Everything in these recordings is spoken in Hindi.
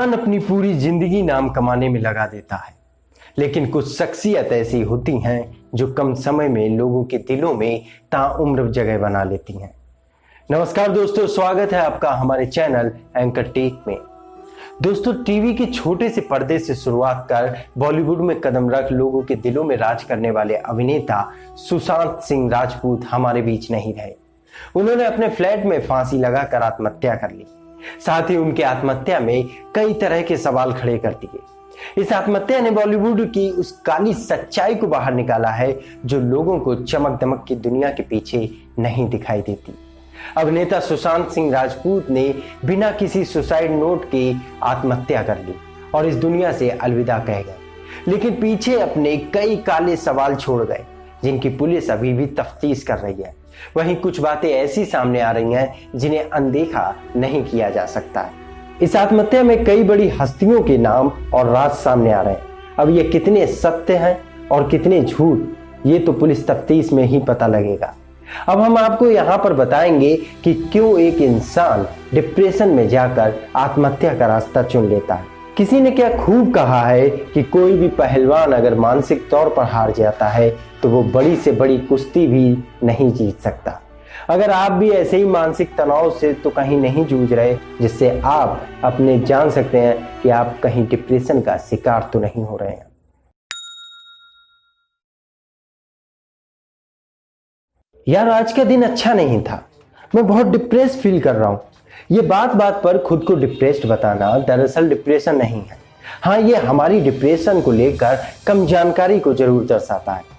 इंसान अपनी पूरी जिंदगी नाम कमाने में लगा देता है, लेकिन कुछ शख्सियत ऐसी होती हैं जो कम समय में लोगों के दिलों में ताउम्र जगह बना लेती हैं। नमस्कार दोस्तों, स्वागत है आपका हमारे चैनल एंकर टेक में। दोस्तों, टीवी के छोटे से पर्दे से शुरुआत कर बॉलीवुड में कदम रख लोगों के दिलों में राज करने वाले अभिनेता सुशांत सिंह राजपूत हमारे बीच नहीं रहे। उन्होंने अपने फ्लैट में फांसी लगाकर आत्महत्या कर ली। साथ ही उनकी आत्महत्या में कई तरह के सवाल खड़े कर दिए। इस आत्महत्या ने बॉलीवुड की उस काली सच्चाई को बाहर निकाला है जो लोगों को चमक दमक की दुनिया के पीछे नहीं दिखाई देती। अभिनेता सुशांत सिंह राजपूत ने बिना किसी सुसाइड नोट के आत्महत्या कर ली और इस दुनिया से अलविदा कह गए, लेकिन पीछे अपने कई काले सवाल छोड़ गए जिनकी पुलिस अभी भी तफ्तीश कर रही है। वहीं कुछ बातें ऐसी सामने आ रही हैं जिन्हें अनदेखा नहीं किया जा सकता है। इस आत्महत्या में कई बड़ी हस्तियों के नाम और राज सामने आ रहे हैं। अब ये कितने सत्य हैं और कितने झूठ, ये तो पुलिस तफ्तीश में ही पता लगेगा। अब हम आपको यहाँ पर बताएंगे कि क्यों एक इंसान डिप्रेशन में जाकर आत्महत्या का रास्ता चुन लेता है। किसी ने क्या खूब कहा है कि कोई भी पहलवान अगर मानसिक तौर पर हार जाता है तो वो बड़ी से बड़ी कुश्ती भी नहीं जीत सकता। अगर आप भी ऐसे ही मानसिक तनाव से तो कहीं नहीं जूझ रहे, जिससे आप अपने जान सकते हैं कि आप कहीं डिप्रेशन का शिकार तो नहीं हो रहे हैं। यार, आज का दिन अच्छा नहीं था, मैं बहुत डिप्रेस फील कर रहा हूं। ये बात बात पर खुद को डिप्रेस्ड बताना दरअसल डिप्रेशन नहीं है। हाँ, ये हमारी डिप्रेशन को लेकर कम जानकारी को जरूर दर्शाता है।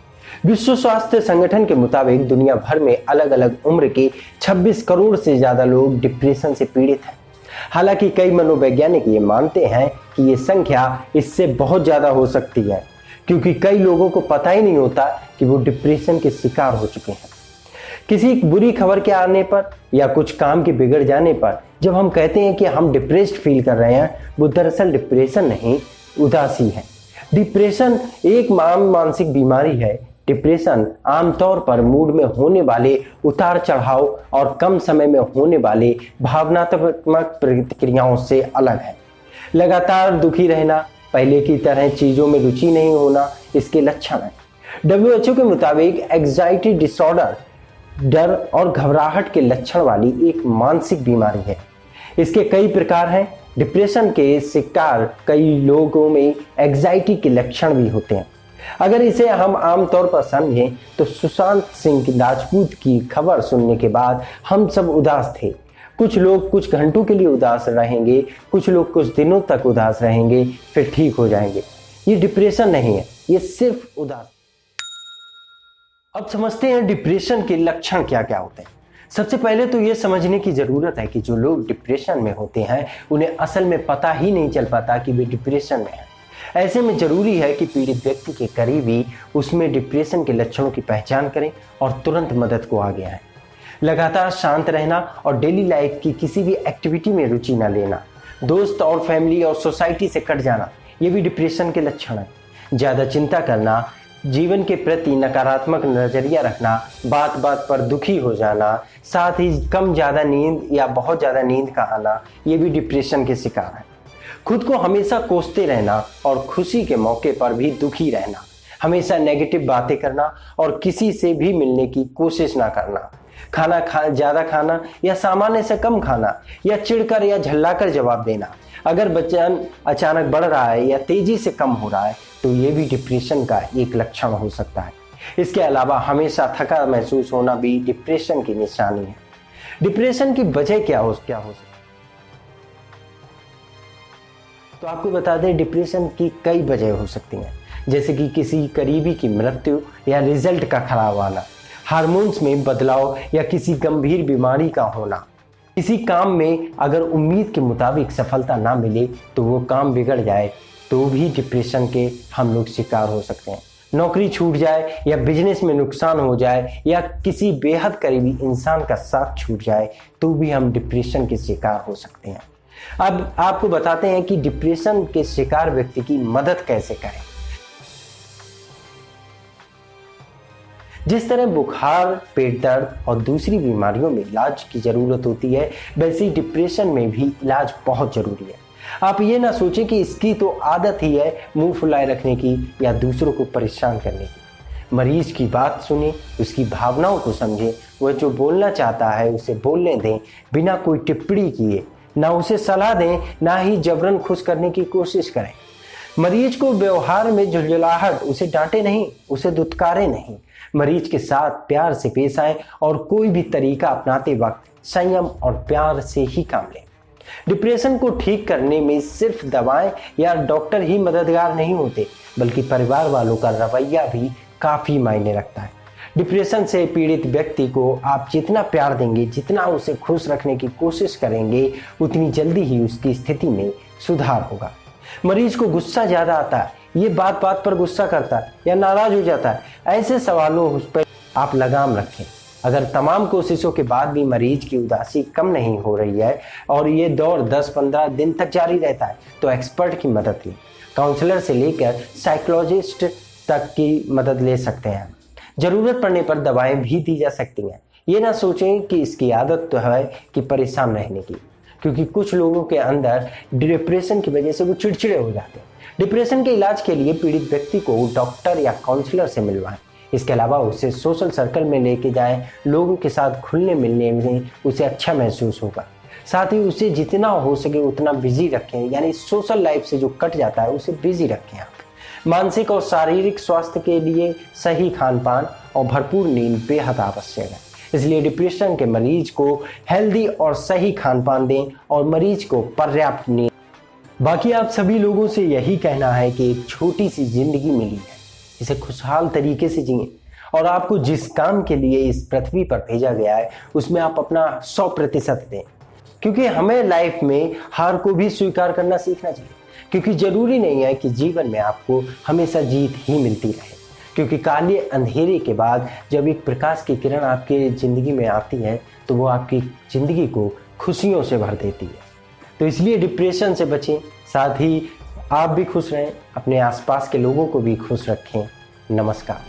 विश्व स्वास्थ्य संगठन के मुताबिक दुनिया भर में अलग अलग उम्र के 26 करोड़ से ज्यादा लोग डिप्रेशन से पीड़ित हैं। हालांकि कई मनोवैज्ञानिक ये मानते हैं कि ये संख्या इससे बहुत ज्यादा हो सकती है, क्योंकि कई लोगों को पता ही नहीं होता कि वो डिप्रेशन के शिकार हो चुके हैं। किसी बुरी खबर के आने पर या कुछ काम के बिगड़ जाने पर जब हम कहते हैं कि हम डिप्रेस्ड फील कर रहे हैं, वो दरअसल डिप्रेशन नहीं, उदासी है। डिप्रेशन एक मानसिक बीमारी है। डिप्रेशन आमतौर पर मूड में होने वाले उतार चढ़ाव और कम समय में होने वाले भावनात्मक प्रतिक्रियाओं से अलग है। लगातार दुखी रहना, पहले की तरह चीजों में रुचि नहीं होना इसके लक्षण है। WHO के मुताबिक एंजाइटी डिसऑर्डर डर और घबराहट के लक्षण वाली एक मानसिक बीमारी है। इसके कई प्रकार हैं। डिप्रेशन के शिकार कई लोगों में एंजाइटी के लक्षण भी होते हैं। अगर इसे हम आमतौर पर समझें तो सुशांत सिंह राजपूत की खबर सुनने के बाद हम सब उदास थे। कुछ लोग कुछ घंटों के लिए उदास रहेंगे, कुछ लोग कुछ दिनों तक उदास रहेंगे, फिर ठीक हो जाएंगे। ये डिप्रेशन नहीं है, ये सिर्फ उदास। अब समझते हैं डिप्रेशन के लक्षण क्या क्या होते हैं। सबसे पहले तो ये समझने की जरूरत है कि जो लोग डिप्रेशन में होते हैं उन्हें असल में पता ही नहीं चल पाता कि वे डिप्रेशन में हैं। ऐसे में जरूरी है कि पीड़ित व्यक्ति के करीबी उसमें डिप्रेशन के लक्षणों की पहचान करें और तुरंत मदद को आगे आए। लगातार शांत रहना और डेली लाइफ की किसी भी एक्टिविटी में रुचि न लेना, दोस्त और फैमिली और सोसाइटी से कट जाना, ये भी डिप्रेशन के लक्षण है। ज्यादा चिंता करना, जीवन के प्रति नकारात्मक नजरिया रखना, बात बात पर दुखी हो जाना, साथ ही कम ज्यादा नींद या बहुत ज्यादा नींद का आना, ये भी डिप्रेशन के शिकार है। खुद को हमेशा कोसते रहना और खुशी के मौके पर भी दुखी रहना, हमेशा नेगेटिव बातें करना और किसी से भी मिलने की कोशिश ना करना, खाना ज्यादा खाना या सामान्य से कम खाना या चिढ़कर या झल्लाकर जवाब देना, अगर वजन अचानक बढ़ रहा है या तेजी से कम हो रहा है तो ये भी डिप्रेशन का एक लक्षण हो सकता है। इसके अलावा हमेशा थका महसूस होना भी डिप्रेशन की निशानी है। डिप्रेशन की वजह क्या हो सकती है? तो आपको बता दें, डिप्रेशन की कई वजह हो सकती हैं, जैसे कि किसी करीबी की मृत्यु या रिजल्ट का खराब आना, हार्मोन्स में बदलाव या किसी गंभीर बीमारी का होना। किसी काम में अगर उम्मीद के मुताबिक सफलता ना मिले तो वो काम बिगड़ जाए तो भी डिप्रेशन के हम लोग शिकार हो सकते हैं। नौकरी छूट जाए या बिजनेस में नुकसान हो जाए या किसी बेहद करीबी इंसान का साथ छूट जाए तो भी हम डिप्रेशन के शिकार हो सकते हैं। अब आपको बताते हैं कि डिप्रेशन के शिकार व्यक्ति की मदद कैसे करें। जिस तरह बुखार, पेट दर्द और दूसरी बीमारियों में इलाज की जरूरत होती है, वैसे ही डिप्रेशन में भी इलाज बहुत जरूरी है। आप ये ना सोचें कि इसकी तो आदत ही है मुंह फुलाए रखने की या दूसरों को परेशान करने की। मरीज की बात सुने, उसकी भावनाओं को समझें, वह जो बोलना चाहता है उसे बोलने दें बिना कोई टिप्पणी किए। ना उसे सलाह दें, ना ही जबरन खुश करने की कोशिश करें। मरीज को व्यवहार में झुंझुलाहट, उसे डांटे नहीं, उसे दुत्कारे नहीं। मरीज के साथ प्यार से पेश आए और कोई भी तरीका अपनाते वक्त संयम और प्यार से ही काम लें। डिप्रेशन को ठीक करने में सिर्फ दवाएं या डॉक्टर ही मददगार नहीं होते, बल्कि परिवार वालों का रवैया भी काफी मायने रखता है। डिप्रेशन से पीड़ित व्यक्ति को आप जितना प्यार देंगे, जितना उसे खुश रखने की कोशिश करेंगे, उतनी जल्दी ही उसकी स्थिति में सुधार होगा। मरीज को गुस्सा ज्यादा आता है, ये बात बात पर गुस्सा करता है या नाराज हो जाता है, ऐसे सवालों उस पर आप लगाम रखें। अगर तमाम कोशिशों के बाद भी मरीज की उदासी कम नहीं हो रही है और ये दौर 10-15 दिन तक जारी रहता है, तो एक्सपर्ट की मदद लें। काउंसलर से लेकर साइकोलॉजिस्ट तक की मदद ले सकते हैं। जरूरत पड़ने पर दवाएं भी दी जा सकती हैं। ये ना सोचें कि इसकी आदत तो है कि परेशान रहने की, क्योंकि कुछ लोगों के अंदर डिप्रेशन की वजह से वो चिड़चिड़े हो जाते हैं। डिप्रेशन के इलाज के लिए पीड़ित व्यक्ति को डॉक्टर या काउंसलर से मिलवाएं। इसके अलावा उसे सोशल सर्कल में लेके जाएं। लोगों के साथ घुलने मिलने में उसे अच्छा महसूस होगा। साथ ही उसे जितना हो सके उतना बिजी रखें, यानी सोशल लाइफ से जो कट जाता है उसे बिजी रखें आप। मानसिक और शारीरिक स्वास्थ्य के लिए सही खान पान और भरपूर नींद बेहद आवश्यक है। इसलिए डिप्रेशन के मरीज को हेल्दी और सही खान पान दें और मरीज को पर्याप्त नींद। बाकी आप सभी लोगों से यही कहना है कि एक छोटी सी जिंदगी मिली है, इसे खुशहाल तरीके से जिएं और आपको जिस काम के लिए इस पृथ्वी पर भेजा गया है उसमें आप अपना 100% दें, क्योंकि हमें लाइफ में हार को भी स्वीकार करना सीखना चाहिए। क्योंकि जरूरी नहीं है कि जीवन में आपको हमेशा जीत ही मिलती रहे, क्योंकि काले अंधेरे के बाद जब एक प्रकाश की किरण आपके जिंदगी में आती है तो वो आपकी जिंदगी को खुशियों से भर देती है। तो इसलिए डिप्रेशन से बचें, साथ ही आप भी खुश रहें, अपने आसपास के लोगों को भी खुश रखें। नमस्कार।